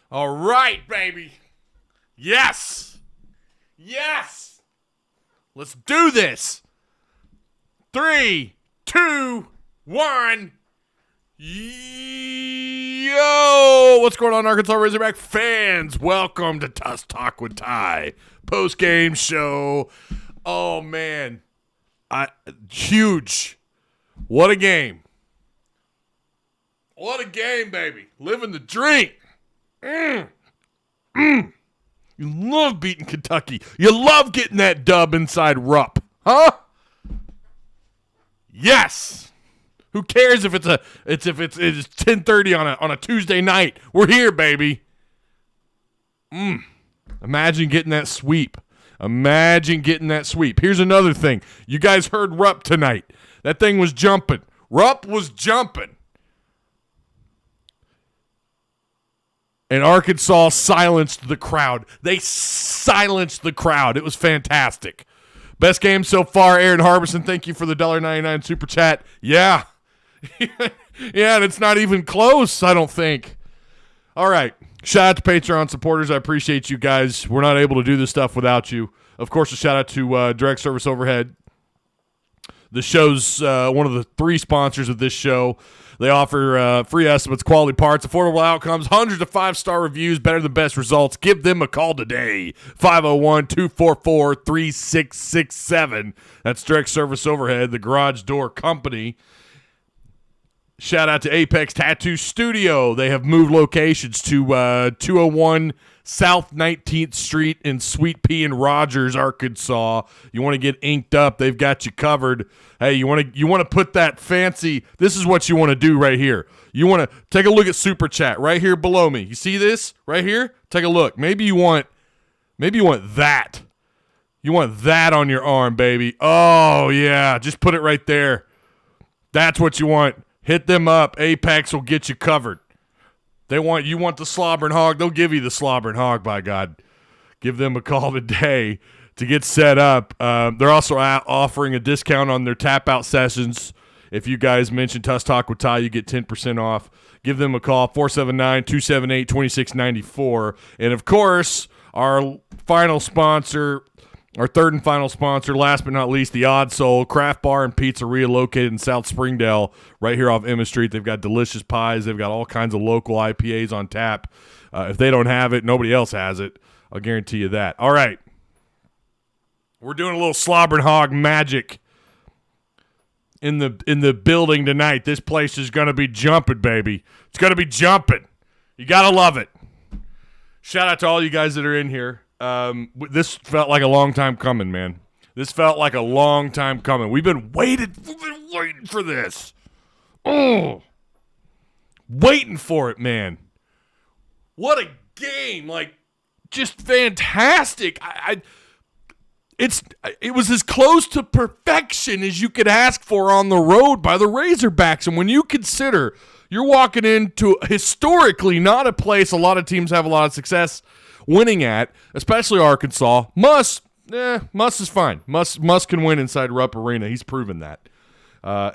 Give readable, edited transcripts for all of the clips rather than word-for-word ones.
All right, baby. Yes. Yes. Let's do this. 3, 2, 1. Yo, what's going on, Arkansas Razorback fans? Welcome to Tuss Talk with Ty, post-game show. Oh, man. Huge. What a game. What a game, baby. Living the dream. You love beating Kentucky. You love getting that dub inside Rupp. Huh? Yes. Who cares if it's 10:30 on a Tuesday night? We're here, baby. Imagine getting that sweep. Here's another thing. You guys heard Rupp tonight. That thing was jumping. Rupp was jumping. And Arkansas silenced the crowd. They silenced the crowd. It was fantastic. Best game so far. Aaron Harbison, thank you for the $1.99 super chat. Yeah. Yeah, and it's not even close, I don't think. All right. Shout out to Patreon supporters. I appreciate you guys. We're not able to do this stuff without you. Of course, a shout out to Direct Service Overhead. The show's one of the 3 sponsors of this show. They offer free estimates, quality parts, affordable outcomes, hundreds of 5-star reviews, better than best results. Give them a call today, 501-244-3667. That's Direct Service Overhead, the garage door company. Shout out to Apex Tattoo Studio. They have moved locations to 201 South 19th Street in Sweet Pea and Rogers, Arkansas. You want to get inked up, they've got you covered. Hey, you want to put that fancy, this is what you want to do right here. You want to take a look at Super Chat right here below me. You see this right here? Take a look. Maybe you want that. You want that on your arm, baby. Oh, yeah. Just put it right there. That's what you want. Hit them up. Apex will get you covered. You want the slobbering hog, they'll give you the slobbering hog, by God. Give them a call today to get set up. They're also offering a discount on their tap-out sessions. If you guys mention Tuss Talk with Ty, you get 10% off. Give them a call, 479-278-2694. And, of course, our final sponsor, our third and final sponsor, last but not least, the Odd Soul Craft Bar and Pizzaria located in South Springdale, right here off Emma Street. They've got delicious pies. They've got all kinds of local IPAs on tap. If they don't have it, nobody else has it. I'll guarantee you that. All right. We're doing a little slobbering hog magic in the building tonight. This place is going to be jumping, baby. It's going to be jumping. You got to love it. Shout out to all you guys that are in here. This felt like a long time coming, man. This felt like a long time coming. We've been waiting for this. Oh, waiting for it, man. What a game. Like, just fantastic. It was as close to perfection as you could ask for on the road by the Razorbacks. And when you consider you're walking into historically not a place a lot of teams have a lot of success winning at, especially Arkansas, Muss is fine. Muss can win inside Rupp Arena. He's proven that.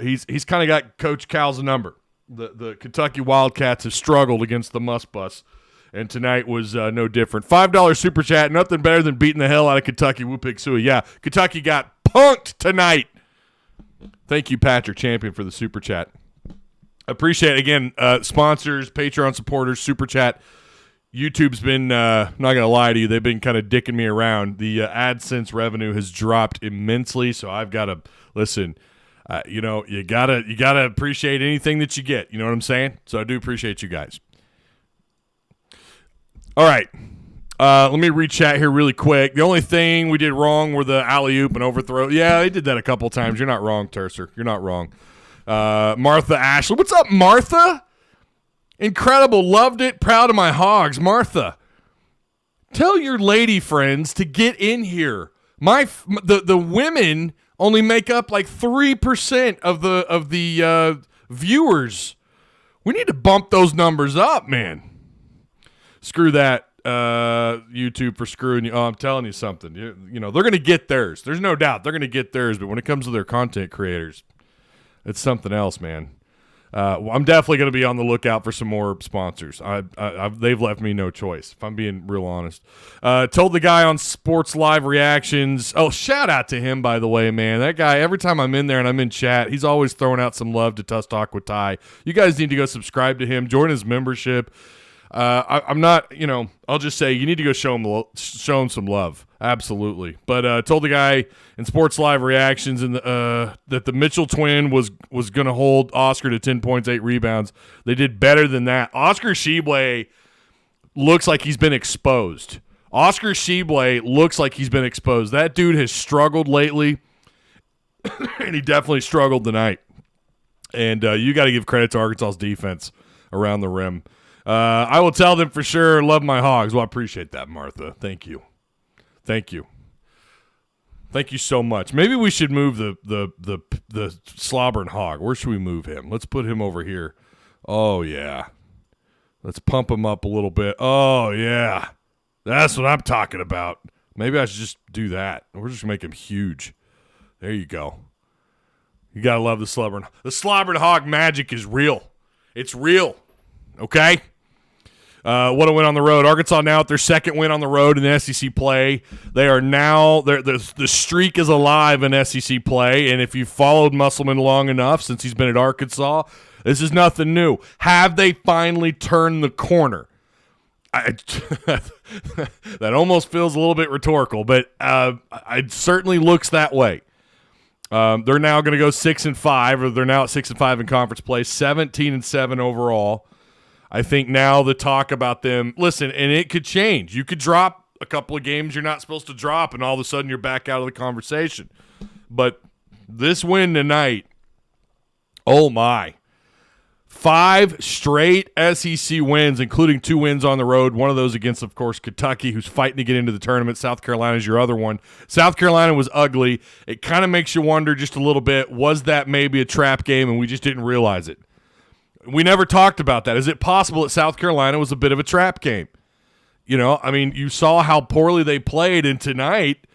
He's kind of got Coach Cal's number. The Kentucky Wildcats have struggled against the Muss bus. And tonight was no different. $5 super chat, nothing better than beating the hell out of Kentucky. Whoop Pig Suey. Yeah, Kentucky got punked tonight. Thank you, Patrick Champion, for the super chat. Appreciate it. Again, sponsors, Patreon supporters, super chat. YouTube's been, not going to lie to you, they've been kind of dicking me around. The AdSense revenue has dropped immensely, so I've got to, listen, you gotta appreciate anything that you get. You know what I'm saying? So I do appreciate you guys. All right, let me re-chat here really quick. The only thing we did wrong were the alley-oop and overthrow. Yeah, they did that a couple times. You're not wrong, Tercer. You're not wrong. Martha Ashley. What's up, Martha? Incredible. Loved it. Proud of my hogs. Martha, tell your lady friends to get in here. The women only make up like 3% of the viewers. We need to bump those numbers up, man. Screw that, YouTube, for screwing you. Oh, I'm telling you something. You know, they're going to get theirs. There's no doubt. They're going to get theirs. But when it comes to their content creators, it's something else, man. I'm definitely going to be on the lookout for some more sponsors. They've left me no choice, if I'm being real honest. Told the guy on Sports Live Reactions. Oh, shout out to him, by the way, man. That guy, every time I'm in there and I'm in chat, he's always throwing out some love to Tuss Talk with Ty. You guys need to go subscribe to him, join his membership. I'm not, I'll just say you need to go show him some love. Absolutely. But told the guy in Sports Live Reactions that the Mitchell twin was going to hold Oscar to 10 points, 8 rebounds. They did better than that. Oscar Tshiebwe looks like he's been exposed. That dude has struggled lately, and he definitely struggled tonight. And you got to give credit to Arkansas's defense around the rim. I will tell them for sure, love my Hogs. Well, I appreciate that, Martha. Thank you so much. Maybe we should move the slobbering hog. Where should we move him? Let's put him over here. Oh, yeah. Let's pump him up a little bit. Oh, yeah. That's what I'm talking about. Maybe I should just do that. We're just going to make him huge. There you go. You got to love the slobbering. The slobbering hog magic is real. It's real. Okay? What a win on the road. Arkansas now at their second win on the road in the SEC play. They are now the streak is alive in SEC play, and if you've followed Musselman long enough since he's been at Arkansas, this is nothing new. Have they finally turned the corner? That almost feels a little bit rhetorical, but it certainly looks that way. They're now going to go 6-5, or they're now at 6-5 in conference play, 17-7 overall. I think now the talk about them, listen, and it could change. You could drop a couple of games you're not supposed to drop, and all of a sudden you're back out of the conversation. But this win tonight, oh my. 5 straight SEC wins, including 2 wins on the road. One of those against, of course, Kentucky, who's fighting to get into the tournament. South Carolina is your other one. South Carolina was ugly. It kind of makes you wonder just a little bit, was that maybe a trap game and we just didn't realize it? We never talked about that. Is it possible that South Carolina was a bit of a trap game? You saw how poorly they played, and tonight,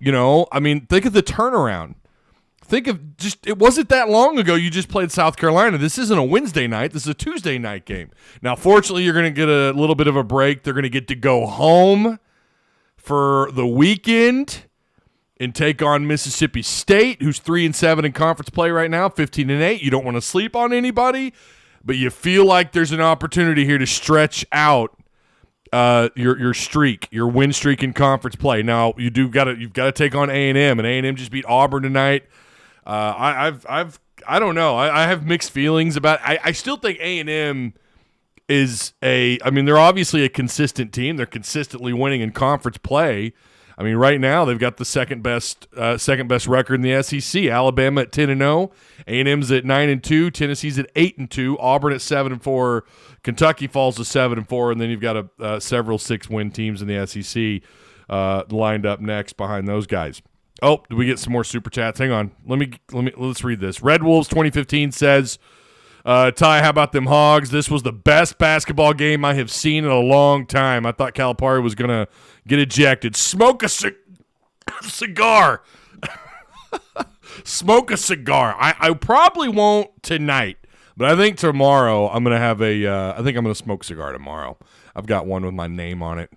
think of the turnaround. Think of it wasn't that long ago you just played South Carolina. This isn't a Wednesday night. This is a Tuesday night game. Now, fortunately, you're going to get a little bit of a break. They're going to get to go home for the weekend and take on Mississippi State, who's 3-7 in conference play right now, 15-8. You don't want to sleep on anybody, but you feel like there's an opportunity here to stretch out your streak, your win streak in conference play. Now you've got to take on A&M, and A&M just beat Auburn tonight. I don't know. I have mixed feelings about. I still think A&M is they're obviously a consistent team. They're consistently winning in conference play. Right now they've got the second best record in the SEC. Alabama at 10-0, A&M's at 9-2, Tennessee's at 8-2, Auburn at 7-4, Kentucky falls to 7-4, and then you've got several 6-win teams in the SEC lined up next behind those guys. Oh, did we get some more super chats? Hang on, let's read this. Red Wolves 2015 says, Ty, how about them Hogs? This was the best basketball game I have seen in a long time. I thought Calipari was going to get ejected. Smoke a cigar. Smoke a cigar. I probably won't tonight, but I think tomorrow I'm going to have I think I'm going to smoke a cigar tomorrow. I've got one with my name on it.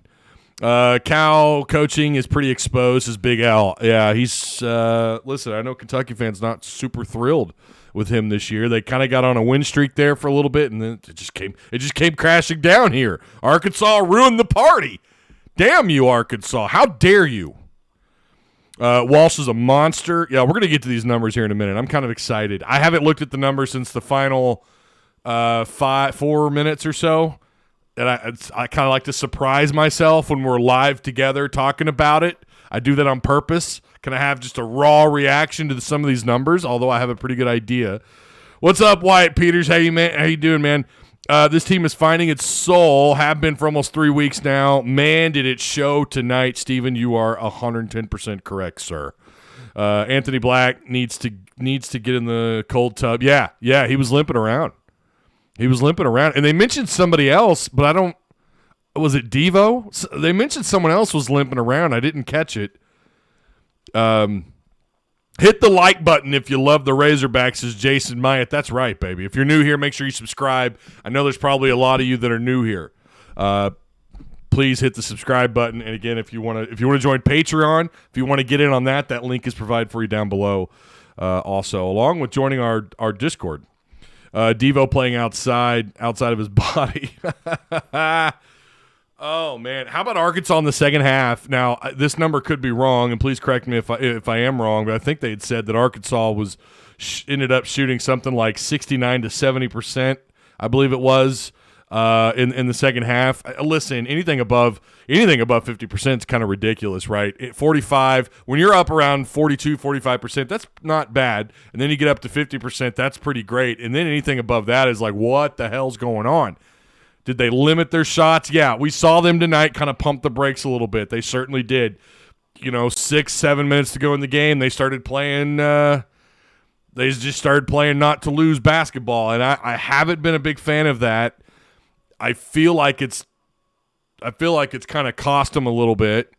Cal coaching is pretty exposed as Big L. Yeah, he's listen, I know Kentucky fans not super thrilled with him this year. They kind of got on a win streak there for a little bit, and then it just came crashing down here. Arkansas ruined the party. Damn you, Arkansas. How dare you? Walsh is a monster. Yeah, we're going to get to these numbers here in a minute. I'm kind of excited. I haven't looked at the numbers since the final 4 minutes or so. And I kind of like to surprise myself when we're live together talking about it. I do that on purpose. Can I have just a raw reaction to some of these numbers, although I have a pretty good idea. What's up, Wyatt Peters? How you doing, man? This team is finding its soul, have been for almost 3 weeks now. Man, did it show tonight, Steven. You are 110% correct, sir. Anthony Black needs to get in the cold tub. Yeah, he was limping around. And they mentioned somebody else, but I don't – was it Devo? They mentioned someone else was limping around. I didn't catch it. Hit the like button if you love the Razorbacks, says Jason Myatt. That's right, baby. If you're new here, make sure you subscribe. I know there's probably a lot of you that are new here. Please hit the subscribe button. And again, if you want to join Patreon, if you want to get in on that, that link is provided for you down below. Also, along with joining our Discord. Devo playing outside of his body. Oh, man. How about Arkansas in the second half? Now, this number could be wrong, and please correct me if I am wrong, but I think they had said that Arkansas ended up shooting something like 69 to 70%, I believe it was, in the second half. Listen, anything above 50% is kind of ridiculous, right? At 45, when you're up around 42, 45%, that's not bad. And then you get up to 50%, that's pretty great. And then anything above that is like, what the hell's going on? Did they limit their shots? Yeah, we saw them tonight kind of pump the brakes a little bit. They certainly did. 6-7 minutes to go in the game, they started playing they just started playing not to lose basketball, and I haven't been a big fan of that. I feel like it's kind of cost them a little bit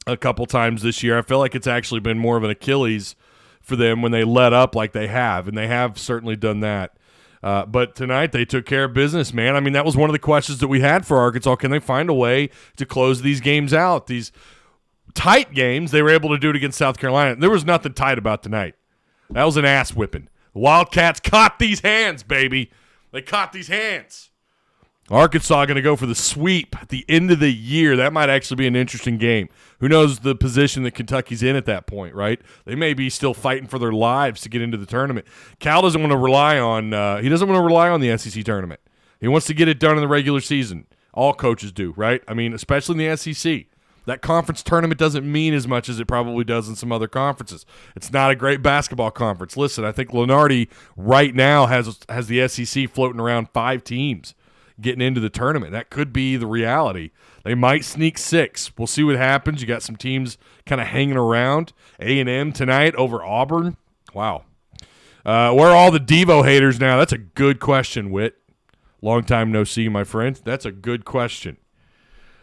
a couple times this year. I feel like it's actually been more of an Achilles for them when they let up like they have, and they have certainly done that. But tonight they took care of business, man. I mean, that was one of the questions that we had for Arkansas. Can they find a way to close these games out? These tight games, they were able to do it against South Carolina. There was nothing tight about tonight. That was an ass whipping. The Wildcats caught these hands, baby. They caught these hands. Arkansas going to go for the sweep at the end of the year. That might actually be an interesting game. Who knows the position that Kentucky's in at that point, right? They may be still fighting for their lives to get into the tournament. Cal doesn't want to rely on the SEC tournament. He wants to get it done in the regular season. All coaches do, right? I mean, especially in the SEC. That conference tournament doesn't mean as much as it probably does in some other conferences. It's not a great basketball conference. Listen, I think Lenardi right now has the SEC floating around 5 teams getting into the tournament. That could be the reality. They might sneak 6. We'll see what happens. You got some teams kind of hanging around. A&M tonight over Auburn. Wow. Where are all the Devo haters now? That's a good question, Whit. Long time no see, my friend. That's a good question.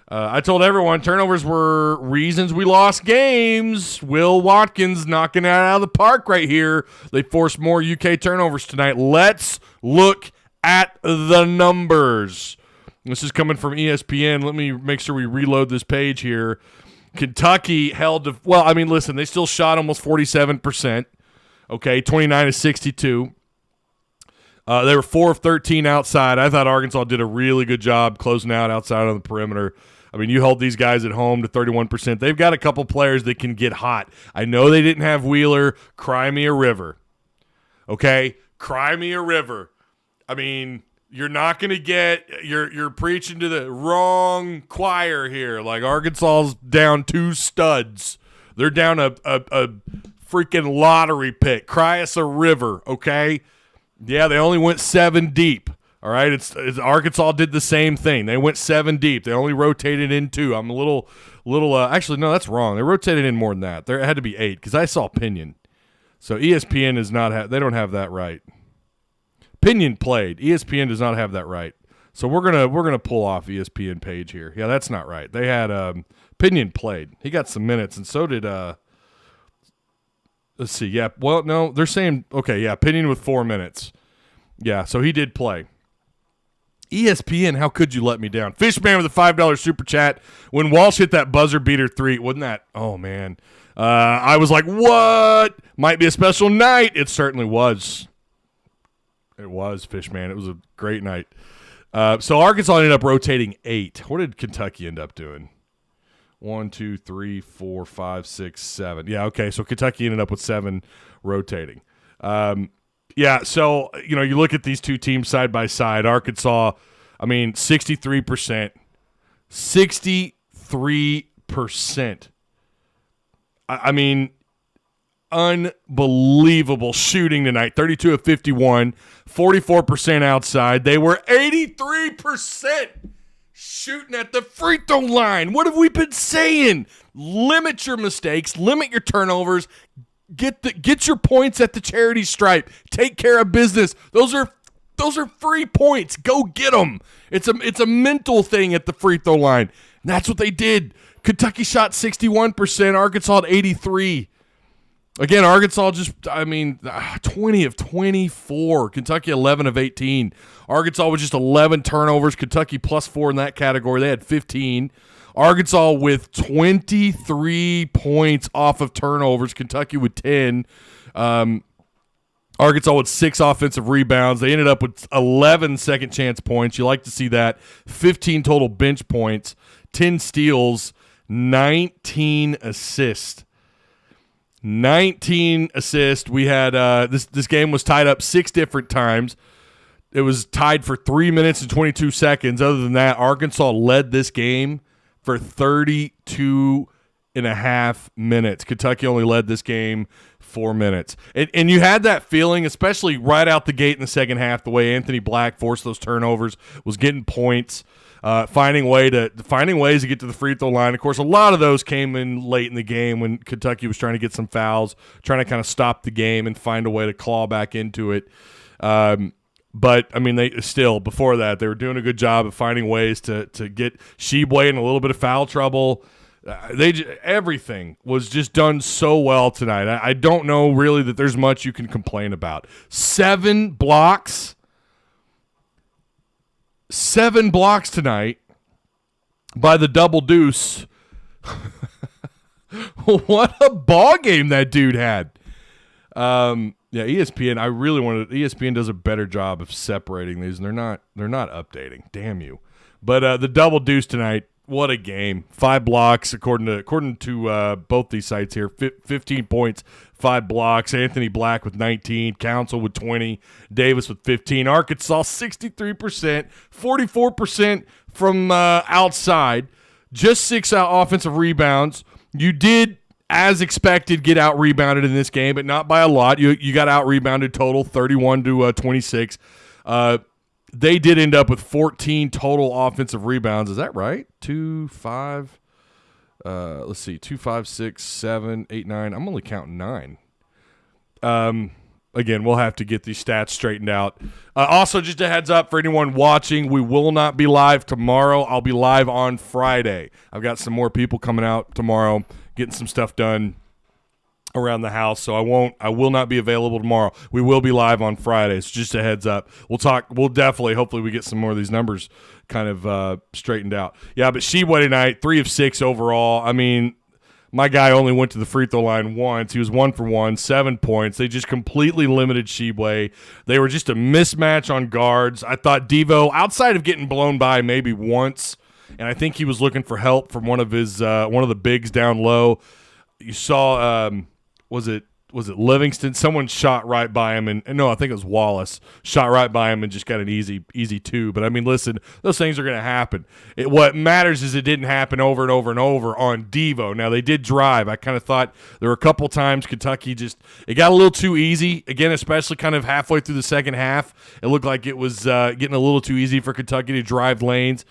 I told everyone turnovers were reasons we lost games. Will Watkins knocking it out of the park right here. They forced more UK turnovers tonight. Let's look at the numbers. This is coming from ESPN. Let me make sure we reload this page here. Kentucky held to, listen, they still shot almost 47%. Okay, 29 to 62. They were 4 of 13 outside. I thought Arkansas did a really good job closing out outside on the perimeter. I mean, you hold these guys at home to 31%. They've got a couple players that can get hot. I know they didn't have Wheeler. Cry me a river. Okay? Cry me a river. I mean, you're not going to get – you're preaching to the wrong choir here. Like, Arkansas's down 2 studs. They're down a freaking lottery pick. Cry us a river, okay? Yeah, they only went 7 deep. All right, it's Arkansas did the same thing. They went 7 deep. They only rotated in 2. I'm a little. Actually, no, that's wrong. They rotated in more than that. There had to be 8 because I saw Pinion. So ESPN is not. They don't have that right. Pinion played. ESPN does not have that right. So we're gonna pull off ESPN page here. Yeah, that's not right. They had Pinion played. He got some minutes, and so did let's see. Yeah. Well, no, they're saying okay. Yeah, Pinion with 4 minutes. Yeah, so he did play. ESPN, how could you let me down? Fishman with a $5 super chat. When Walsh hit that buzzer beater 3, wasn't that? Oh man, I was like, what? Might be a special night. It certainly was. It was, Fishman. It was a great night. So Arkansas ended up rotating 8. What did Kentucky end up doing? 1, 2, 3, 4, 5, 6, 7. Yeah, okay. So Kentucky ended up with 7 rotating. Yeah, so, you look at these two teams side by side. Arkansas, 63%. 63%. Unbelievable shooting tonight. 32 of 51, 44% outside. They were 83% shooting at the free throw line. What have we been saying? Limit your mistakes, limit your turnovers, get your points at the charity stripe. Take care of business. Those are free points. Go get them. It's a mental thing at the free throw line. And that's what they did. Kentucky shot 61%, Arkansas at 83%. Again, Arkansas 20 of 24. Kentucky 11 of 18. Arkansas with just 11 turnovers. Kentucky +4 in that category. They had 15. Arkansas with 23 points off of turnovers. Kentucky with 10. Arkansas with 6 offensive rebounds. They ended up with 11 second chance points. You like to see that. 15 total bench points. 10 steals. 19 assists. 19 assists. We had this game was tied up 6 different times. It was tied for 3 minutes and 22 seconds. Other than that, Arkansas led this game for 32 and a half minutes. Kentucky only led this game 4 minutes. And you had that feeling, especially right out the gate in the second half, the way Anthony Black forced those turnovers, was getting points. Finding ways to get to the free throw line. Of course, a lot of those came in late in the game when Kentucky was trying to get some fouls, trying to kind of stop the game and find a way to claw back into it. But I mean, before that, they were doing a good job of finding ways to get Sheboy in a little bit of foul trouble. Everything was just done so well tonight. I don't know really that there's much you can complain about. 7 blocks. 7 blocks tonight by the double deuce. What a ball game that dude had. ESPN. ESPN does a better job of separating these, and they're not updating. Damn you. But the double deuce tonight. What a game. 5 blocks according to both these sites here. 15 points, 5 blocks. Anthony Black with 19. Council with 20. Davis with 15. Arkansas 63%. 44% from outside. Just 6 offensive rebounds. You did, as expected, get out-rebounded in this game, but not by a lot. You got out-rebounded total, 31-26. They did end up with 14 total offensive rebounds. Is that right? 2, 5. Let's see. 2, 5, 6, 7, 8, 9. I'm only counting 9. Again, we'll have to get these stats straightened out. Also, just a heads up for anyone watching, we will not be live tomorrow. I'll be live on Friday. I've got some more people coming out tomorrow, getting some stuff done around the house, so I will not be available tomorrow. We will be live on Friday, so just a heads up. Hopefully we get some more of these numbers kind of straightened out. Yeah, but Sheboy tonight, 3 of 6 overall. I mean, my guy only went to the free throw line once. He was 1 for 1, 7 points. They just completely limited Sheboy. They were just a mismatch on guards. I thought Devo, outside of getting blown by maybe once, and I think he was looking for help from one of the bigs down low. You saw was it Livingston? Someone shot right by him, and no, I think it was Wallace. Shot right by him and just got an easy 2. But I mean, listen, those things are going to happen. What matters is it didn't happen over and over and over on Devo. Now, they did drive. I kind of thought there were a couple times Kentucky it got a little too easy. Again, especially kind of halfway through the second half, it looked like it was getting a little too easy for Kentucky to drive lanes,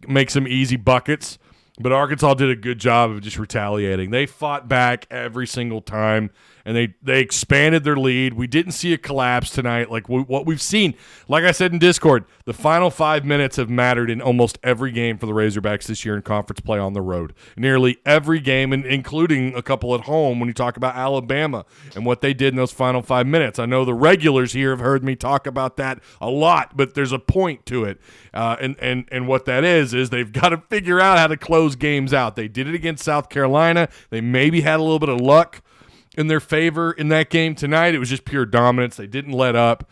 make some easy buckets. But Arkansas did a good job of just retaliating. They fought back every single time, and they expanded their lead. We didn't see a collapse tonight like what we've seen. Like I said in Discord, the final 5 minutes have mattered in almost every game for the Razorbacks this year in conference play on the road. Nearly every game, and including a couple at home when you talk about Alabama and what they did in those final 5 minutes. I know the regulars here have heard me talk about that a lot, but there's a point to it. And what that is they've got to figure out how to close games out. They did it against South Carolina. They maybe had a little bit of luck in their favor in that game tonight. It was just pure dominance. They didn't let up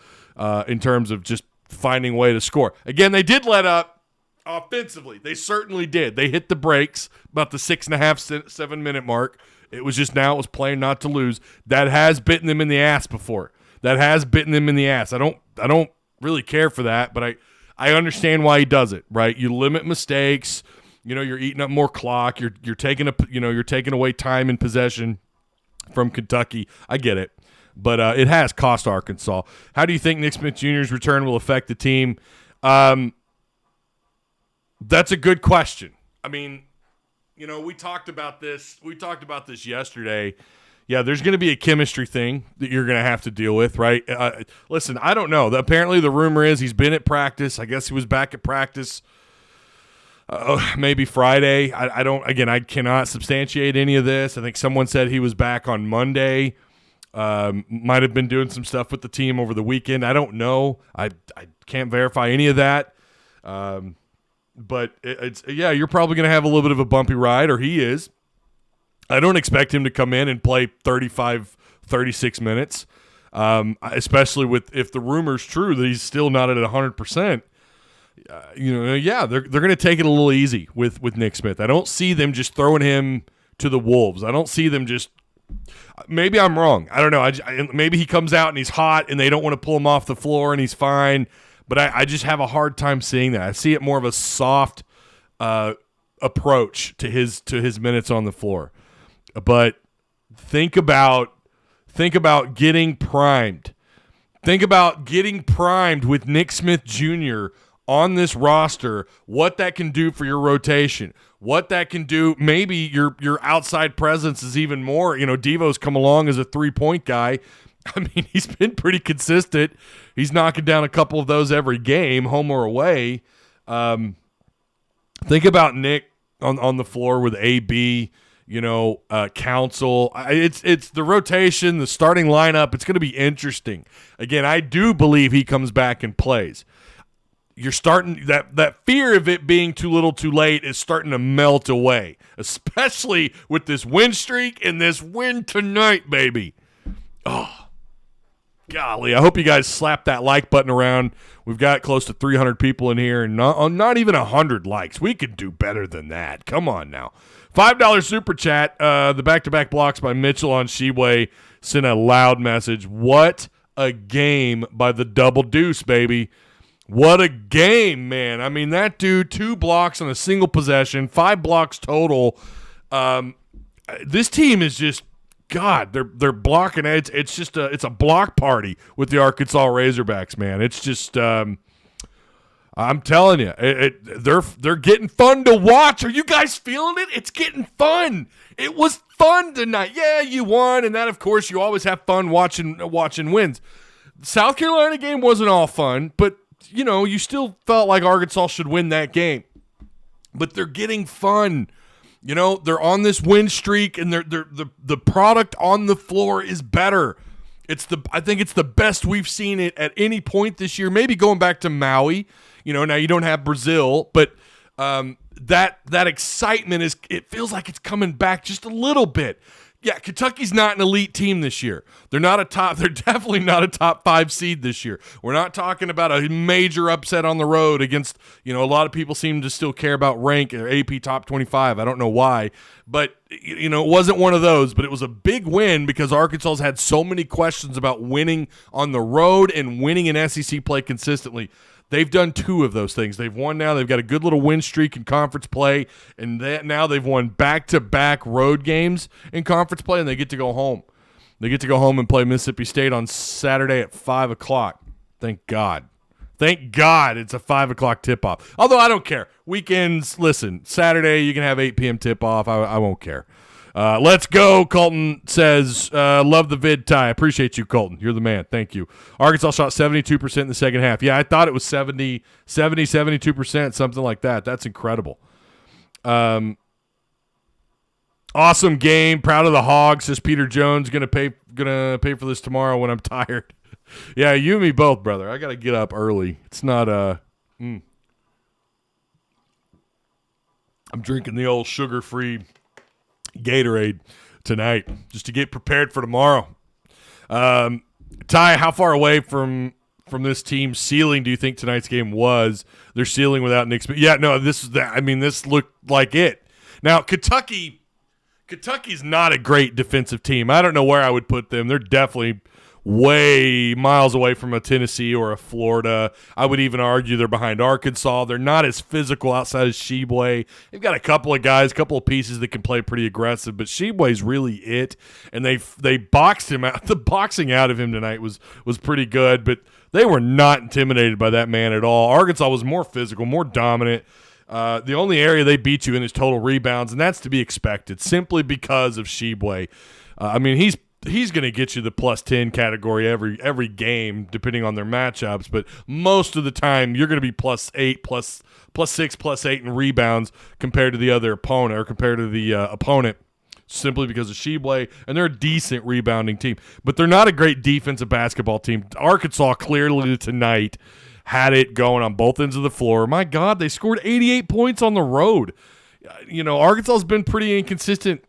in terms of just finding a way to score. Again, they did let up offensively. They certainly did. They hit the brakes about the 6.5, 7 minute mark. It was just now it was playing not to lose. That has bitten them in the ass before. I don't really care for that, but I understand why he does it, right? You limit mistakes. You're eating up more clock. You're taking away time in possession from Kentucky. I get it, but it has cost Arkansas. How do you think Nick Smith Jr.'s return will affect the team? That's a good question. I mean, we talked about this. We talked about this yesterday. Yeah, there's going to be a chemistry thing that you're going to have to deal with, right? Listen, I don't know. Apparently, the rumor is he's been at practice. I guess he was back at practice maybe Friday. I cannot substantiate any of this. I think someone said he was back on Monday. Might have been doing some stuff with the team over the weekend. I don't know. I can't verify any of that. But you're probably going to have a little bit of a bumpy ride, or he is. I don't expect him to come in and play 35, 36 minutes, especially if the rumor's true that he's still not at 100%. They're going to take it a little easy with Nick Smith. I don't see them just throwing him to the wolves. I don't see them just – maybe I'm wrong. I don't know. Maybe he comes out and he's hot and they don't want to pull him off the floor and he's fine. But I just have a hard time seeing that. I see it more of a soft approach to his minutes on the floor. But think about getting primed. Think about getting primed with Nick Smith Jr. on this roster, what that can do for your rotation, what that can do. Maybe your outside presence is even more. Devo's come along as a three-point guy. I mean, he's been pretty consistent. He's knocking down a couple of those every game, home or away. Think about Nick on the floor with AB, Council. It's the rotation, the starting lineup. It's going to be interesting. Again, I do believe he comes back and plays. You're starting that fear of it being too little too late is starting to melt away, especially with this win streak and this win tonight, baby. Oh, golly, I hope you guys slap that like button around. We've got close to 300 people in here and not even 100 likes. We could do better than that. Come on now. $5 super chat. The back-to-back blocks by Mitchell on Sheway sent a loud message. What a game by the double deuce, baby. What a game, man. I mean, that dude, 2 blocks on a single possession, 5 blocks total. This team is just, God, they're blocking it. It's just it's a block party with the Arkansas Razorbacks, man. It's just I'm telling you, they're getting fun to watch. Are you guys feeling it? It's getting fun. It was fun tonight. Yeah, you won, and that, of course, you always have fun watching wins. The South Carolina game wasn't all fun, but you still felt like Arkansas should win that game. But they're getting fun. They're on this win streak, and the product on the floor is better. I think it's the best we've seen it at any point this year. Maybe going back to Maui. Now you don't have Brazil, but that excitement it feels like it's coming back just a little bit. Yeah, Kentucky's not an elite team this year. They're definitely not a top 5 seed this year. We're not talking about a major upset on the road against, a lot of people seem to still care about rank or AP top 25. I don't know why, but it wasn't one of those, but it was a big win because Arkansas's had so many questions about winning on the road and winning in SEC play consistently. They've done 2 of those things. They've won now. They've got a good little win streak in conference play, and now they've won back-to-back road games in conference play, and they get to go home. They get to go home and play Mississippi State on Saturday at 5 o'clock. Thank God. Thank God it's a 5 o'clock tip-off. Although I don't care. Weekends, listen, Saturday you can have 8 p.m. tip-off. I won't care. Let's go, Colton says, love the vid, Ty. Appreciate you, Colton. You're the man. Thank you. Arkansas shot 72% in the second half. Yeah, I thought it was 72%, something like that. That's incredible. Awesome game. Proud of the Hogs, says Peter Jones. Gonna pay for this tomorrow when I'm tired. Yeah, you and me both, brother. I got to get up early. It's not I'm drinking the old sugar-free Gatorade tonight just to get prepared for tomorrow. Ty, how far away from this team's ceiling do you think tonight's game was? Their ceiling without Nick Smith. Yeah, no, this looked like it. Now, Kentucky's not a great defensive team. I don't know where I would put them. They're definitely way miles away from a Tennessee or a Florida. I would even argue they're behind Arkansas. They're not as physical outside of Sheway. They've got a couple of guys, a couple of pieces that can play pretty aggressive, but Sheway's really it. And they boxed him out. The boxing out of him tonight was pretty good, but they were not intimidated by that man at all. Arkansas was more physical, more dominant. The only area they beat you in is total rebounds, and that's to be expected simply because of Sheway. He's going to get you the plus 10 category every game, depending on their matchups. But most of the time, you're going to be plus 8, plus 6, plus 8 in rebounds compared to the other opponent or compared to the opponent. simply because of Sheboygan, and they're a decent rebounding team. But they're not a great defensive basketball team. Arkansas clearly tonight had it going on both ends of the floor. My God, they scored 88 points on the road. Arkansas has been pretty inconsistent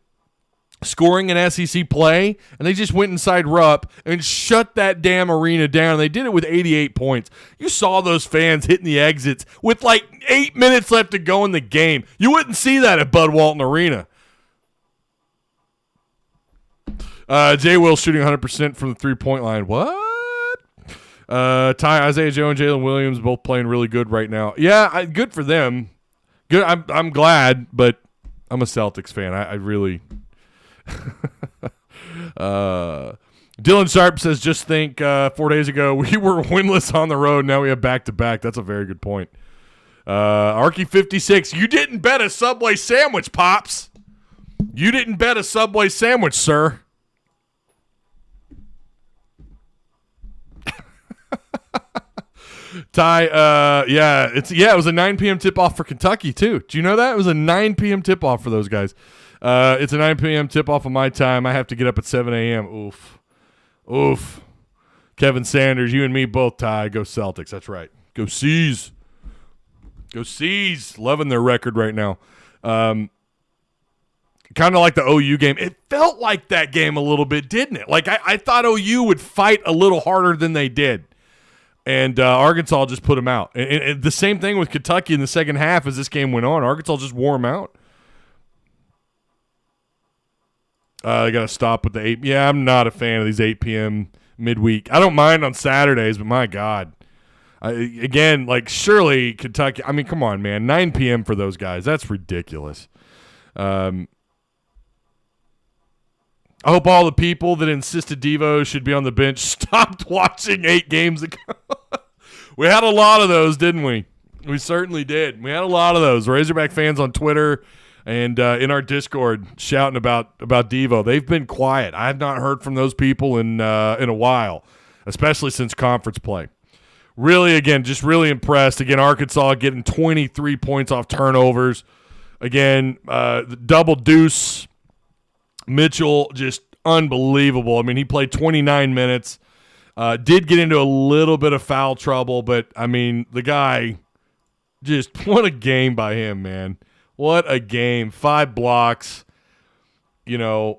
scoring in SEC play, and they just went inside Rupp and shut that damn arena down. They did it with 88 points. You saw those fans hitting the exits with like 8 minutes left to go in the game. You wouldn't see that at Bud Walton Arena. Jay Will shooting 100% from the three-point line. What? Isaiah Joe and Jalen Williams both playing really good right now. Yeah, good for them. Good. I'm glad, but I'm a Celtics fan. I really. Dylan Sharp says, just think 4 days ago we were winless on the road. Now we have back-to-back. That's a very good point. Arky 56, you didn't bet a Subway sandwich, Pops. You didn't bet a Subway sandwich, sir. Ty, it was a 9 p.m. tip-off for Kentucky, too. Do you know that? It was a 9 p.m. tip-off for those guys. It's a 9 p.m. tip-off of my time. I have to get up at 7 a.m. Oof. Kevin Sanders, you and me both, Ty. Go Celtics. That's right. Go C's. Go C's. Loving their record right now. Kind of like the OU game. It felt like that game a little bit, didn't it? Like I thought OU would fight a little harder than they did. And Arkansas just put them out. And the same thing with Kentucky in the second half as this game went on. Arkansas just wore them out. I got to stop with the 8. Yeah, I'm not a fan of these 8 p.m. midweek. I don't mind on Saturdays, but my God. Surely Kentucky. I mean, come on, man. 9 p.m. for those guys. That's ridiculous. I hope all the people that insisted Devo should be on the bench stopped watching 8 games ago. We had a lot of those, didn't we? We certainly did. We had a lot of those. Razorback fans on Twitter and in our Discord shouting about Devo. They've been quiet. I have not heard from those people in a while, especially since conference play. Really, again, just really impressed. Again, Arkansas getting 23 points off turnovers. Again, the double deuce. Mitchell, just unbelievable. I mean, he played 29 minutes. Did get into a little bit of foul trouble, but, I mean, the guy, just what a game by him, man. What a game. 5 blocks. I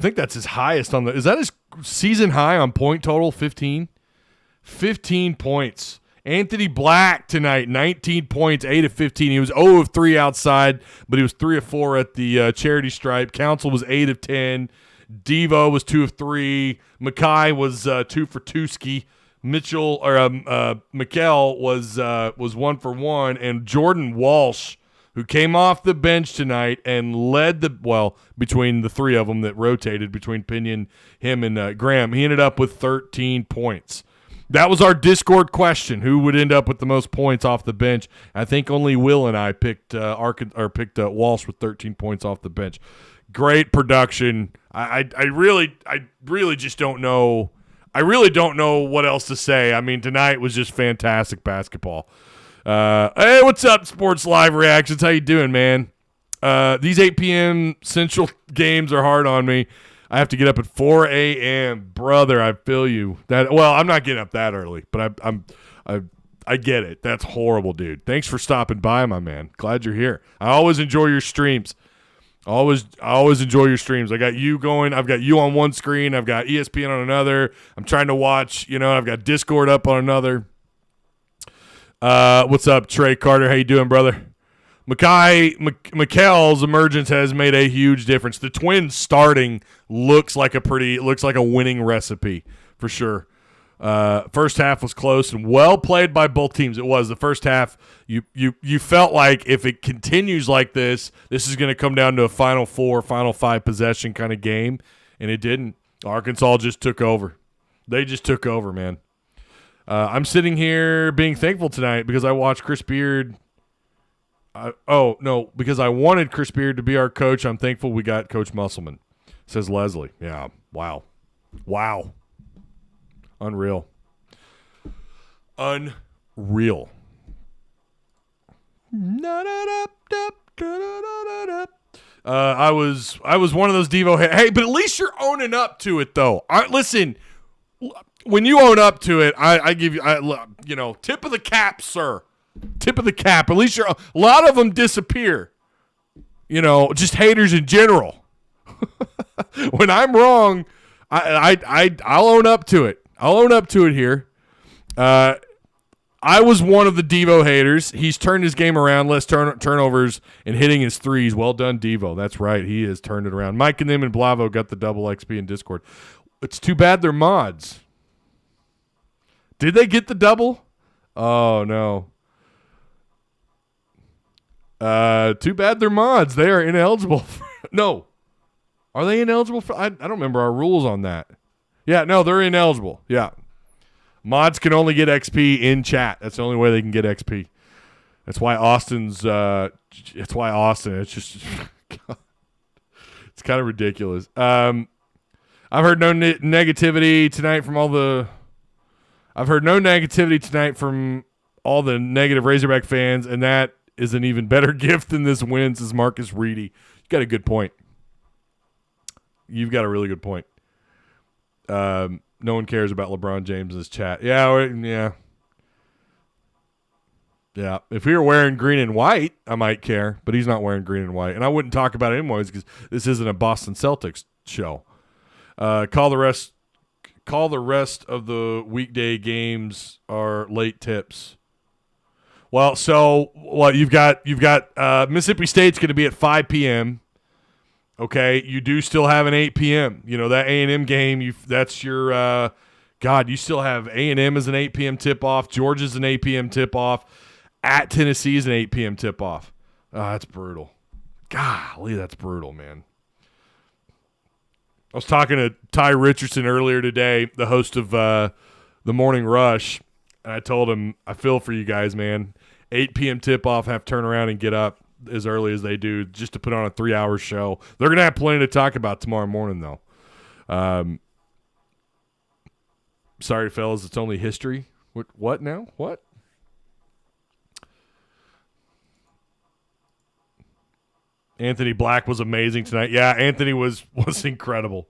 think that's his highest on the – is that his season high on point total, 15? 15 points. Anthony Black tonight, 19 points, 8 of 15. He was 0 of 3 outside, but he was 3 of 4 at the charity stripe. Council was 8 of 10. Devo was 2 of 3. Mackay was 2 for 2 ski. Mitchell or Mikkel was 1 for 1, and Jordan Walsh, who came off the bench tonight and led between the three of them that rotated between Pinion, him, and Graham, he ended up with 13 points. That was our Discord question: who would end up with the most points off the bench? I think only Will and I picked Walsh with 13 points off the bench. Great production. I really just don't know. I really don't know what else to say. I mean, tonight was just fantastic basketball. Hey, what's up, Sports Live Reactions? How you doing, man? These 8 p.m. Central games are hard on me. I have to get up at 4 a.m. Brother, I feel you. I'm not getting up that early, but I get it. That's horrible, dude. Thanks for stopping by, my man. Glad you're here. I always enjoy your streams. I always enjoy your streams. I got you going. I've got you on one screen. I've got ESPN on another. I'm trying to watch, I've got Discord up on another. What's up, Trey Carter? How you doing, brother? Mikkel's emergence has made a huge difference. The Twins starting looks like a winning recipe for sure. First half was close and well played by both teams. It was the first half. You felt like if it continues like this is going to come down to a Final 5 possession kind of game, and it didn't. Arkansas just took over. They just took over, man. I'm sitting here being thankful tonight because I watched Chris Beard. Because I wanted Chris Beard to be our coach. I'm thankful we got Coach Musselman, says Leslie. Yeah, wow. Unreal. I was one of those Devo. Hey, but at least you're owning up to it, though. Listen, when you own up to it, I give you, tip of the cap, sir. Tip of the cap. At least a lot of them disappear. Just haters in general. When I'm wrong, I'll own up to it. I'll own up to it here. I was one of the Devo haters. He's turned his game around, less turnovers, and hitting his threes. Well done, Devo. That's right. He has turned it around. Mike and them and Blavo got the double XP in Discord. It's too bad they're mods. Did they get the double? Oh, no. Too bad they're mods. They are ineligible. No. Are they ineligible for? I don't remember our rules on that. Yeah, no, they're ineligible. Yeah. Mods can only get XP in chat. That's the only way they can get XP. That's why Austin's. It's why Austin. It's just. It's kind of ridiculous. I've heard no negativity tonight from all the. I've heard no negativity tonight from all the negative Razorback fans, and that is an even better gift than this win, says Marcus Reedy. You got a good point. You've got a really good point. No one cares about LeBron James in this chat. Yeah. If he were wearing green and white, I might care, but he's not wearing green and white. And I wouldn't talk about it anyways because this isn't a Boston Celtics show. Call the rest of the weekday games are late tips. Well, you've got Mississippi State's going to be at 5 p.m. Okay, you do still have an 8 p.m. That A&M game. That's your you still have A&M as an 8 p.m. tip-off. Georgia's an 8 p.m. tip-off. At Tennessee is an 8 p.m. tip-off. Oh, that's brutal. Golly, that's brutal, man. I was talking to Ty Richardson earlier today, the host of The Morning Rush, and I told him, I feel for you guys, man. 8 p.m. tip-off, have to turn around and get up as early as they do just to put on a 3-hour show. They're going to have plenty to talk about tomorrow morning, though. Sorry, fellas, it's only history. What now? What? Anthony Black was amazing tonight. Yeah, Anthony was incredible.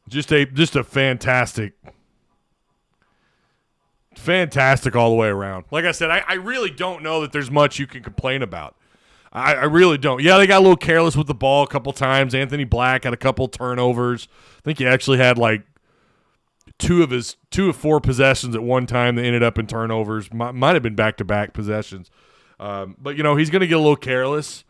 Just a fantastic all the way around. Like I said, I really don't know that there's much you can complain about. I really don't. Yeah, they got a little careless with the ball a couple times. Anthony Black had a couple turnovers. I think he actually had like two of four possessions at one time that ended up in turnovers. Might have been back-to-back possessions. But, he's going to get a little careless,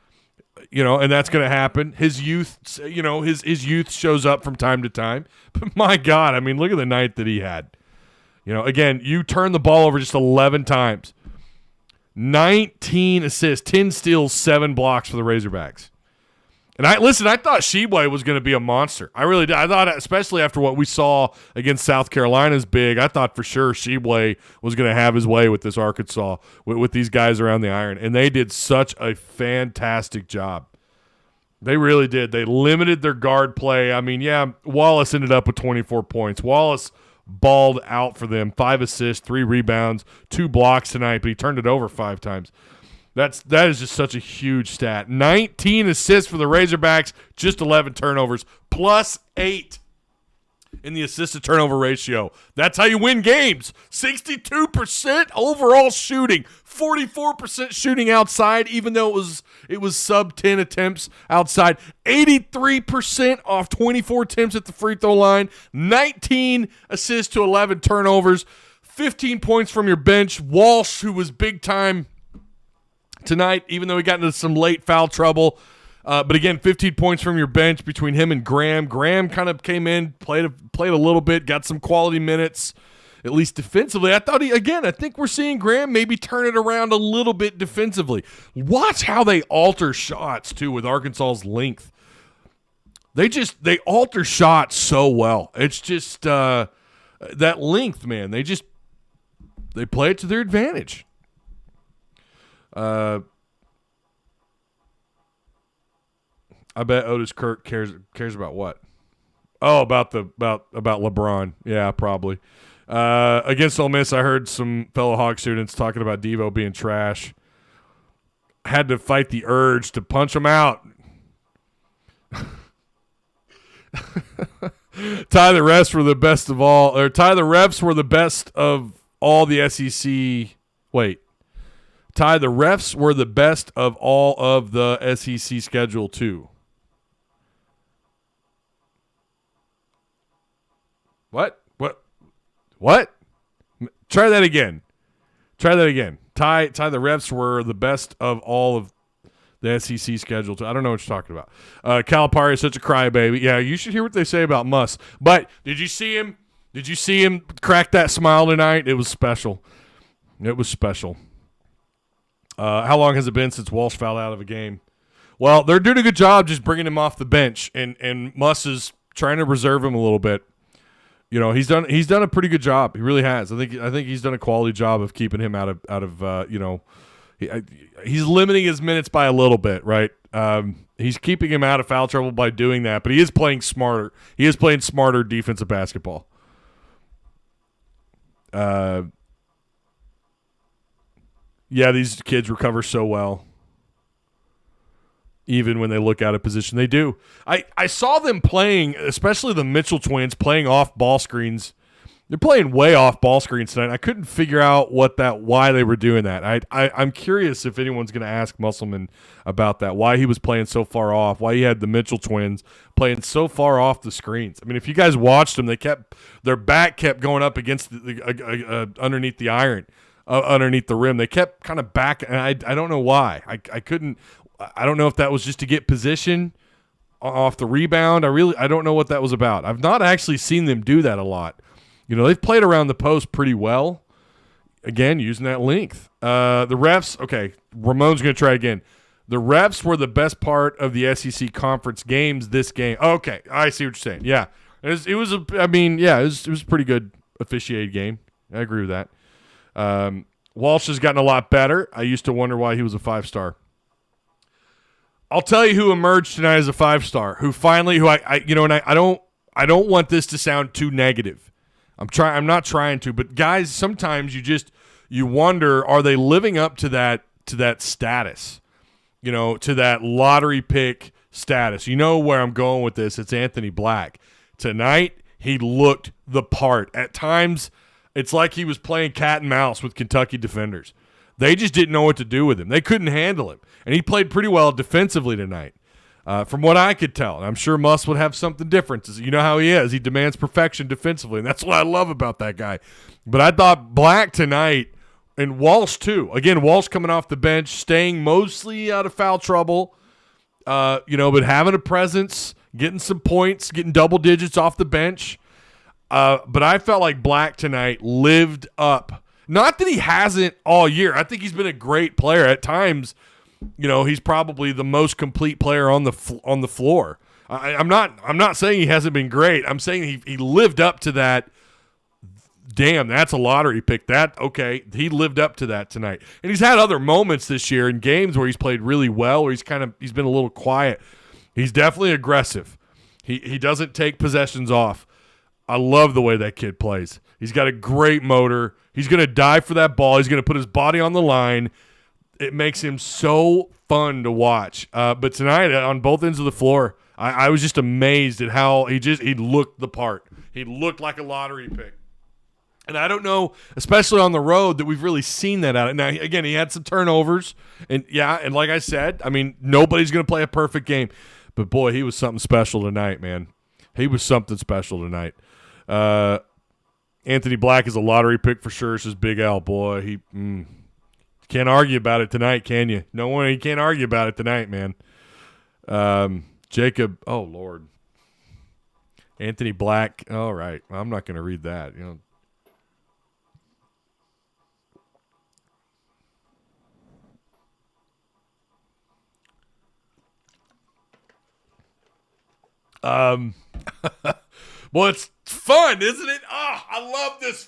and that's going to happen. His youth, his youth shows up from time to time. But, my God, I mean, look at the night that he had. Again, you turn the ball over just 11 times. 19 assists, 10 steals, 7 blocks for the Razorbacks. And I thought Sheboy was going to be a monster. I really did. I thought, especially after what we saw against South Carolina's big, I thought for sure Sheboy was going to have his way with this Arkansas, with these guys around the iron. And they did such a fantastic job. They really did. They limited their guard play. I mean, yeah, Wallace ended up with 24 points. Wallace balled out for them. 5 assists, 3 rebounds, 2 blocks tonight, but he turned it over 5 times. That is just such a huge stat. 19 assists for the Razorbacks, just 11 turnovers, plus 8 in the assist-to-turnover ratio. That's how you win games. 62% overall shooting, 44% shooting outside, even though it was sub-10 attempts outside. 83% off 24 attempts at the free throw line, 19 assists to 11 turnovers, 15 points from your bench. Walsh, who was big-time tonight, even though he got into some late foul trouble. But again, 15 points from your bench between him and Graham. Graham kind of came in, played a little bit, got some quality minutes, at least defensively. I think we're seeing Graham maybe turn it around a little bit defensively. Watch how they alter shots, too, with Arkansas's length. They alter shots so well. It's just that length, man. They play it to their advantage. I bet Otis Kirk cares about what? Oh, about LeBron. Yeah, probably. Against Ole Miss, I heard some fellow Hawk students talking about Devo being trash. had to fight the urge to punch him out. Ty the refs were the best of all, or Ty the refs were the best of all the SEC. Wait. Ty the refs were the best of all of the SEC schedule too. What? Try that again. Ty the refs were the best of all of the SEC schedule too. I don't know what you're talking about. Calipari is such a crybaby. Yeah, you should hear what they say about Muss. But did you see him? Did you see him crack that smile tonight? It was special. How long has it been since Walsh fouled out of a game? Well, they're doing a good job just bringing him off the bench, and Muss is trying to reserve him a little bit. You know, he's done a pretty good job. He really has. I think he's done a quality job of keeping him out of he's limiting his minutes by a little bit, right? He's keeping him out of foul trouble by doing that, but he is playing smarter. He is playing smarter defensive basketball. Yeah, these kids recover so well. Even when they look out of position, they do. I saw them playing, especially the Mitchell twins, playing off ball screens. They're playing way off ball screens tonight. I couldn't figure out why they were doing that. I'm curious if anyone's going to ask Musselman about that, why he was playing so far off, why he had the Mitchell twins playing so far off the screens. I mean, if you guys watched them, their back kept going up against underneath the iron, underneath the rim. They kept kind of back, and I don't know why. I don't know if that was just to get position off the rebound. I don't know what that was about. I've not actually seen them do that a lot. You know, they've played around the post pretty well. Again, using that length. The refs, okay, Ramon's going to try again. The refs were the best part of the SEC conference games this game. Okay, I see what you're saying. Yeah, it was a pretty good officiated game. I agree with that. Walsh has gotten a lot better. I used to wonder why he was a 5-star. I'll tell you who emerged tonight as a 5-star. I don't want this to sound too negative. I'm not trying to, but guys, sometimes you wonder, are they living up to that status? You know, to that lottery pick status. You know where I'm going with this. It's Anthony Black. Tonight, he looked the part. At times, it's like he was playing cat and mouse with Kentucky defenders. They just didn't know what to do with him. They couldn't handle him. And he played pretty well defensively tonight, from what I could tell. And I'm sure Muss would have something different. You know how he is. He demands perfection defensively, and that's what I love about that guy. But I thought Black tonight, and Walsh too. Again, Walsh coming off the bench, staying mostly out of foul trouble, but having a presence, getting some points, getting double digits off the bench. But I felt like Black tonight lived up. Not that he hasn't all year. I think he's been a great player. At times, he's probably the most complete player on the floor. I'm not saying he hasn't been great. I'm saying he lived up to that. Damn, that's a lottery pick. He lived up to that tonight. And he's had other moments this year in games where he's played really well, where he's been a little quiet. He's definitely aggressive. He doesn't take possessions off. I love the way that kid plays. He's got a great motor. He's going to dive for that ball. He's going to put his body on the line. It makes him so fun to watch. But tonight, on both ends of the floor, I was just amazed at how he looked the part. He looked like a lottery pick. And I don't know, especially on the road, that we've really seen that out of. Now, again, he had some turnovers. And like I said, I mean, nobody's going to play a perfect game. But, boy, he was something special tonight, man. He was something special tonight. Anthony Black is a lottery pick for sure. It's his Big L, boy. He can't argue about it tonight, can you? No one. You can't argue about it tonight, man. Jacob. Oh Lord. Anthony Black. All right. I'm not going to read that. Well, it's fun, isn't it? Oh, I love this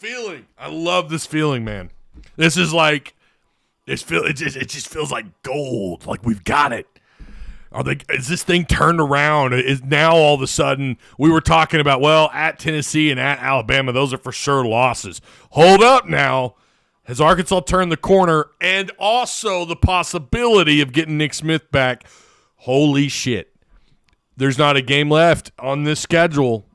feeling. Man. This is like, it just feels like gold. Like we've got it. Is this thing turned around? Is now all of a sudden we were talking about, well, at Tennessee and at Alabama, those are for sure losses. Hold up now. Has Arkansas turned the corner? And also the possibility of getting Nick Smith back. Holy shit. There's not a game left on this schedule.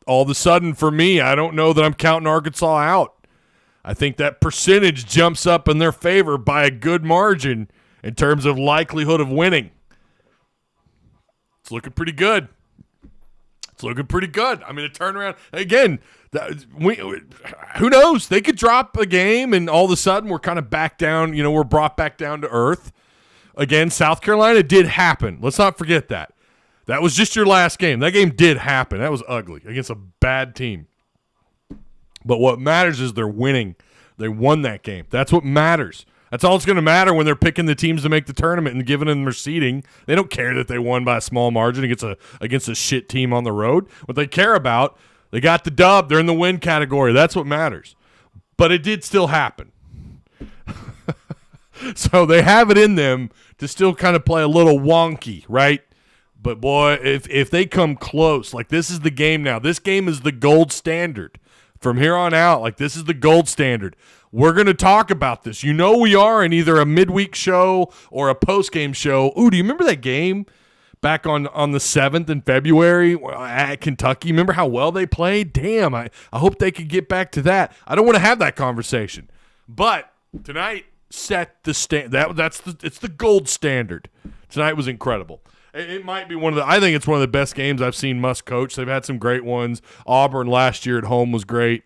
All of a sudden, for me, I don't know that I'm counting Arkansas out. I think that percentage jumps up in their favor by a good margin in terms of likelihood of winning. It's looking pretty good. It's looking pretty good. I mean, a turnaround. Again, who knows? They could drop a game, and all of a sudden we're kind of back down. We're brought back down to earth. Again, South Carolina did happen. Let's not forget that. That was just your last game. That game did happen. That was ugly against a bad team. But what matters is they're winning. They won that game. That's what matters. That's all it's going to matter when they're picking the teams to make the tournament and giving them their seeding. They don't care that they won by a small margin against a shit team on the road. What they care about, they got the dub. They're in the win category. That's what matters. But it did still happen. So they have it in them to still kind of play a little wonky, right? But, boy, if they come close, like this is the game now. This game is the gold standard. From here on out, like this is the gold standard. We're going to talk about this. We are in either a midweek show or a post-game show. Ooh, do you remember that game back on the 7th in February at Kentucky? Remember how well they played? Damn, I hope they could get back to that. I don't want to have that conversation. But tonight set the it's the gold standard. Tonight was incredible. It might be I think it's one of the best games I've seen Muss coach. They've had some great ones. Auburn last year at home was great.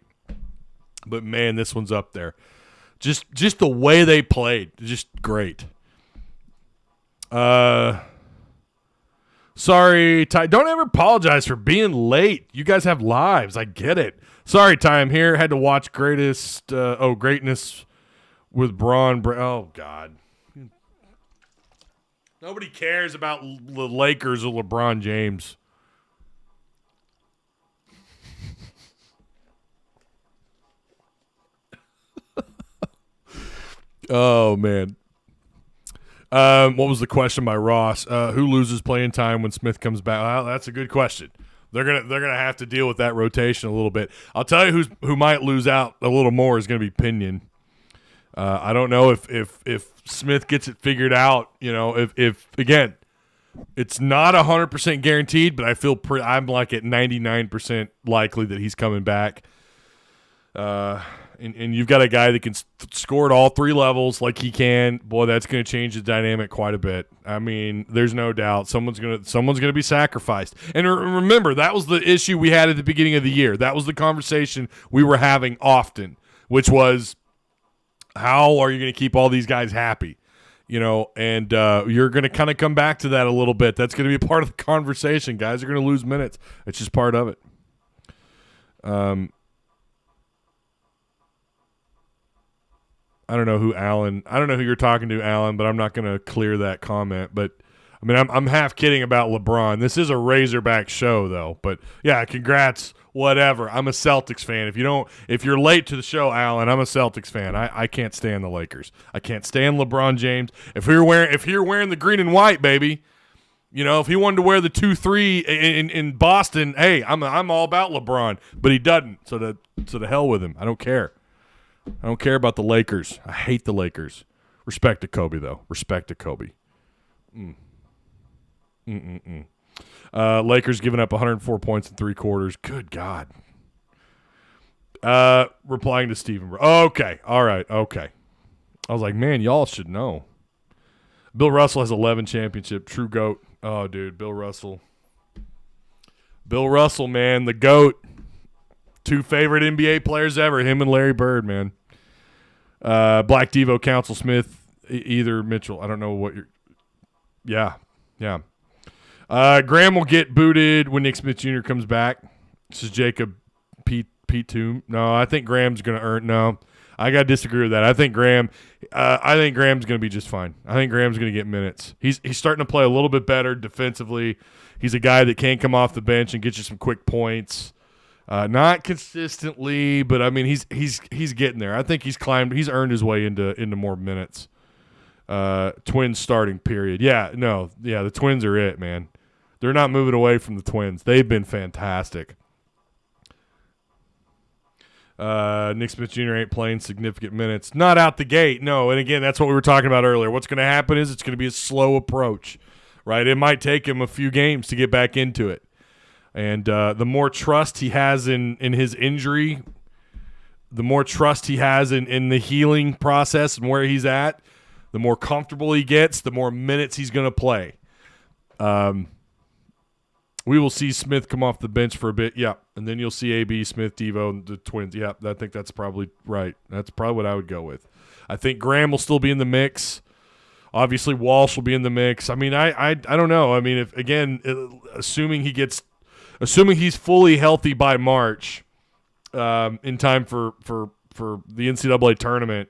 But, man, this one's up there. Just the way they played, just great. Sorry, Ty. Don't ever apologize for being late. You guys have lives. I get it. Sorry, Ty. I'm here. Had to watch Greatness with Braun. Oh, God. Nobody cares about the Lakers or LeBron James. Oh, man. What was the question by Ross? Who loses playing time when Smith comes back? Well, that's a good question. They're gonna have to deal with that rotation a little bit. I'll tell you who might lose out a little more is going to be Pinion. I don't know if Smith gets it figured out. If again, it's not 100% guaranteed, but I feel I'm like at 99% likely that he's coming back. And you've got a guy that can score at all three levels like he can. Boy, that's going to change the dynamic quite a bit. I mean, there's no doubt someone's going to be sacrificed. And remember, that was the issue we had at the beginning of the year. That was the conversation we were having often, which was, how are you going to keep all these guys happy? And you're going to kind of come back to that a little bit. That's going to be part of the conversation. Guys are going to lose minutes. It's just part of it. I don't know who you're talking to, Alan, but I'm not going to clear that comment. But I mean, I'm half kidding about LeBron. This is a Razorback show, though. But yeah, congrats, whatever. I'm a Celtics fan. If you're late to the show, Alan, I'm a Celtics fan. I can't stand the Lakers. I can't stand LeBron James. If you're wearing the green and white, baby, if he wanted to wear the 2-3 in Boston, hey, I'm all about LeBron. But he doesn't. So to hell with him. I don't care. I don't care about the Lakers. I hate the Lakers. Respect to Kobe, though. Respect to Kobe. Lakers giving up 104 points in 3 quarters. Good God. Replying to Stephen. Okay. All right. Okay. I was like, man, y'all should know. Bill Russell has 11 championship. True GOAT. Oh, dude, Bill Russell. Bill Russell, man, the GOAT. 2 favorite NBA players ever, him and Larry Bird, man. Black Devo, Council Smith, either Mitchell. I don't know what you're – yeah. Graham will get booted when Nick Smith Jr. comes back. This is Jacob P2. No, I think Graham's going to earn – no, I got to disagree with that. I think Graham's going to be just fine. I think Graham's going to get minutes. He's starting to play a little bit better defensively. He's a guy that can come off the bench and get you some quick points. Not consistently, but I mean he's getting there. I think he's earned his way into more minutes. Twins starting period. The Twins are it, man. They're not moving away from the Twins. They've been fantastic. Nick Smith Jr. ain't playing significant minutes. Not out the gate, no. And again, that's what we were talking about earlier. What's going to happen is it's going to be a slow approach, right? It might take him a few games to get back into it. And the more trust he has in his injury, the more trust he has in the healing process and where he's at, the more comfortable he gets, the more minutes he's going to play. We will see Smith come off the bench for a bit, yeah, and then you'll see AB, Smith, Devo, and the Twins. Yeah, I think that's probably right. That's probably what I would go with. I think Graham will still be in the mix. Obviously, Walsh will be in the mix. I mean, I don't know. I mean, if again, assuming he's fully healthy by March, in time for the NCAA tournament,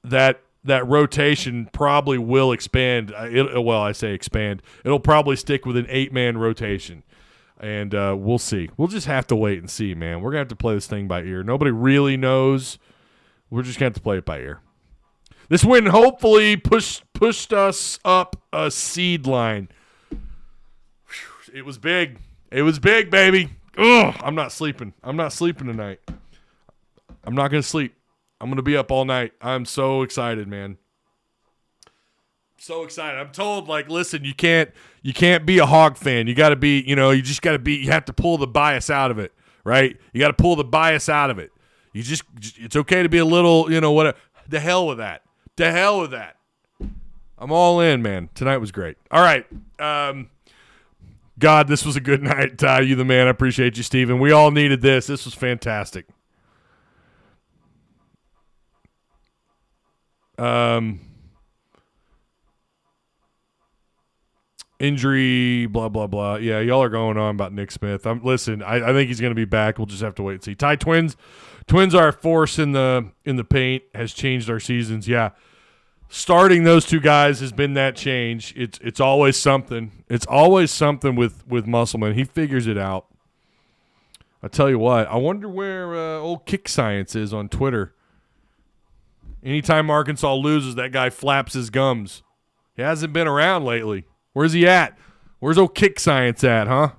that rotation probably will expand. I say expand. It'll probably stick with an 8-man rotation, and we'll see. We'll just have to wait and see, man. We're going to have to play this thing by ear. Nobody really knows. We're just going to have to play it by ear. This win hopefully pushed us up a seed line. Whew, it was big. It was big, baby. Ugh, I'm not sleeping. I'm not sleeping tonight. I'm not going to sleep. I'm going to be up all night. I'm so excited, man. So excited. I'm told, like, listen, you can't be a Hog fan. You got to be, you just got to be, you have to pull the bias out of it, right? You got to pull the bias out of it. It's okay to be a little, whatever. The hell with that. The hell with that. I'm all in, man. Tonight was great. All right. God, this was a good night. You the man. I appreciate you, Steven. We all needed this. This was fantastic. Injury, blah, blah, blah. Yeah, y'all are going on about Nick Smith. Listen, I think he's going to be back. We'll just have to wait and see. Ty, Twins are a force in the paint, has changed our seasons. Yeah. Starting those two guys has been that change. It's always something. It's always something with Musselman. He figures it out. I tell you what, I wonder where old Kick Science is on Twitter. Anytime Arkansas loses, that guy flaps his gums. He hasn't been around lately. Where's he at? Where's old Kick Science at, huh?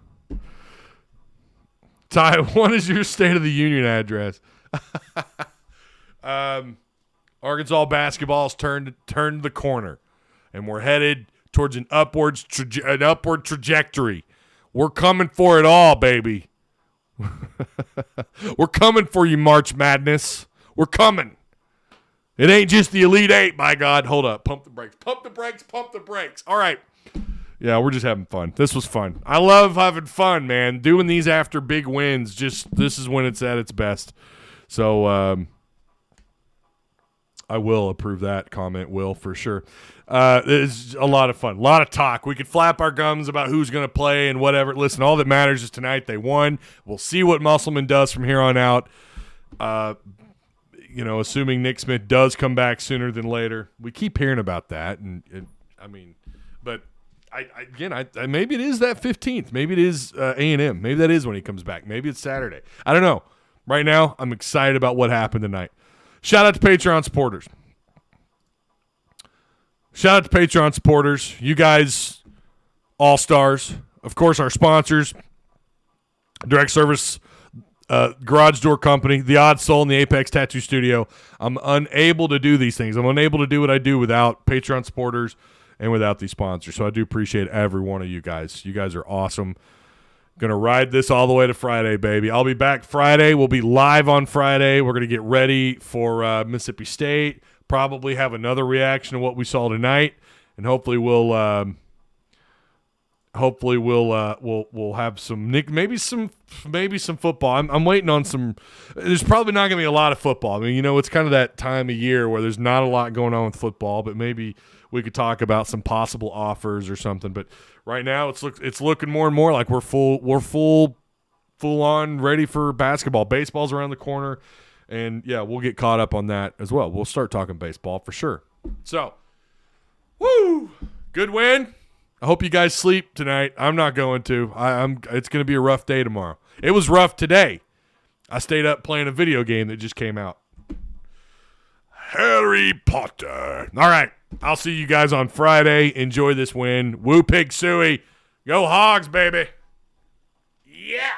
Ty, what is your State of the Union address? Arkansas basketball's turned the corner, and we're headed towards an upward trajectory. We're coming for it all, baby. We're coming for you, March Madness. We're coming. It ain't just the Elite Eight, by God. Hold up. Pump the brakes. Pump the brakes. Pump the brakes. All right. Yeah, we're just having fun. This was fun. I love having fun, man. Doing these after big wins, this is when it's at its best. So I will approve that comment, Will, for sure. It's a lot of fun. A lot of talk. We could flap our gums about who's going to play and whatever. Listen, all that matters is tonight they won. We'll see what Musselman does from here on out. Assuming Nick Smith does come back sooner than later. We keep hearing about that, but maybe it is that 15th. Maybe it is A&M. Maybe that is when he comes back. Maybe it's Saturday. I don't know. Right now, I'm excited about what happened tonight. Shout out to Patreon supporters. You guys, all-stars. Of course, our sponsors, Direct Service Garage Door Company, The Odd Soul, and the Apex Tattoo Studio. I'm unable to do these things. I'm unable to do what I do without Patreon supporters and without these sponsors. So I do appreciate every one of you guys. You guys are awesome. Going to ride this all the way to Friday, baby. I'll be back Friday. We'll be live on Friday. We're going to get ready for Mississippi State. Probably have another reaction to what we saw tonight, and hopefully we'll have some maybe some football. I'm waiting on some. There's probably not going to be a lot of football. I mean, it's kind of that time of year where there's not a lot going on with football, but maybe we could talk about some possible offers or something. But right now, it's looking more and more like we're full on ready for basketball. Baseball's around the corner, and yeah, we'll get caught up on that as well. We'll start talking baseball for sure. So, woo, good win. I hope you guys sleep tonight. I'm not going to. It's going to be a rough day tomorrow. It was rough today. I stayed up playing a video game that just came out. Harry Potter. All right. I'll see you guys on Friday. Enjoy this win. Woo Pig Suey. Go Hogs, baby. Yeah.